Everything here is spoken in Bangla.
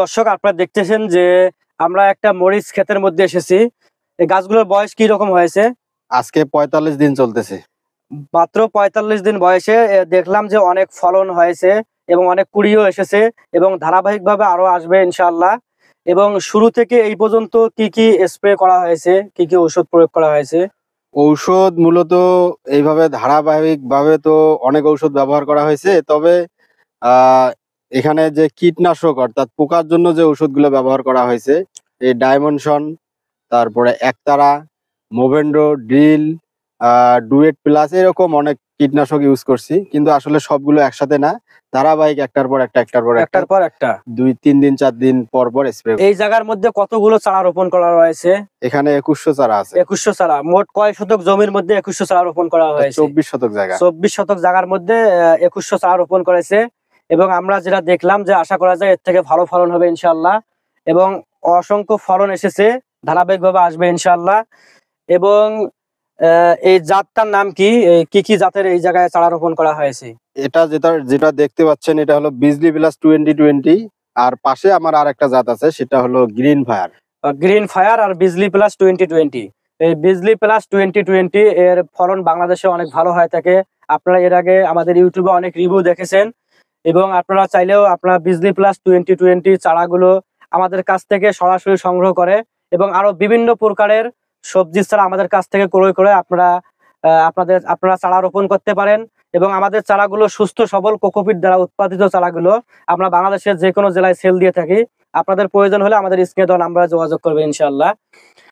দর্শক, আপনারা দেখতেছেন যে আমরা একটা মরিচ ক্ষেতের মধ্যে এসেছি। এই গাছগুলোর বয়স কি রকম হয়েছে? আজকে ৪৫ দিন চলতেছে। মাত্র ৪৫ দিন বয়সে দেখলাম যে অনেক ফলন হয়েছে এবং অনেক কুড়িও এসেছে এবং ধারাবাহিকভাবে আরো আসবে ইনশাআল্লাহ। এবং শুরু থেকে এই পর্যন্ত কি কি স্প্রে করা হয়েছে, কি কি ওষুধ প্রয়োগ করা হয়েছে? ঔষধ মূলত এইভাবে ধারাবাহিকভাবে তো অনেক ঔষধ ব্যবহার করা হয়েছে, তবে আহ এখানে যে কীটনাশক অর্থাৎ পোকার জন্য যে ওষুধগুলো ব্যবহার করা হয়েছে, এই ডায়মনশন, তারপরে একতারা, মোভেন্ডো, ড্রিল, ডুয়েট প্লাস, এরকম অনেক কীটনাশক ইউজ করছি, কিন্তু আসলে সবগুলো একসাথে না, ধারাবাহিক একটার পর একটার পর একটা 2-3 দিন 4 দিন পর পর স্প্রে। এই জায়গার মধ্যে কতগুলো চারা রোপণ করা হয়েছে? এখানে 2100 চারা আছে। 2100 চারা। মোট কয় শতক জমির মধ্যে 2100 চারা রোপণ করা হয়েছে? 24 শতক জায়গা। 24 শতক জায়গার মধ্যে 2100 চারা রোপণ করেছে। এবং আমরা যেটা দেখলাম যে আশা করা যায় এর থেকে ভালো ফলন হবে ইনশাআল্লাহ। এবং অসংখ্য ফলন এসেছে, ধারাবাহিকভাবে আসবে ইনশাআল্লাহ। এবং এই জাতটার নাম কি? কি কি জাতের এই জায়গায় চারা রোপণ করা হয়েছে? এটা যেটা দেখতে পাচ্ছেন, এটা হলো বিজলি প্লাস 2020। আর পাশে আমার আর একটা জাত আছে, সেটা হলো গ্রিন ফায়ার। গ্রিন ফায়ার আর বিজলি প্লাস 2020। এই বিজলি প্লাস 2020 এর ফলন বাংলাদেশে অনেক ভালো হয়ে থাকে। আপনারা এর আগে আমাদের ইউটিউবে অনেক রিভিউ দেখেছেন এবং আপনারা চাইলেও আপনারা বিজলি প্লাস 2020 চারাগুলো আমাদের কাছ থেকে সরাসরি সংগ্রহ করে এবং আরো বিভিন্ন প্রকারের সবজির চারা আমাদের কাছ থেকে ক্রয় করে আপনারা চারা রোপণ করতে পারেন। এবং আমাদের চারাগুলো সুস্থ সবল কোকোপিট দ্বারা উৎপাদিত চারাগুলো আমরা বাংলাদেশের যে কোনো জেলায় সেল দিয়ে থাকি। আপনাদের প্রয়োজন হলে আমাদের স্ক্রিনে দেওয়া নাম্বারে যোগাযোগ করবেন ইনশাআল্লাহ।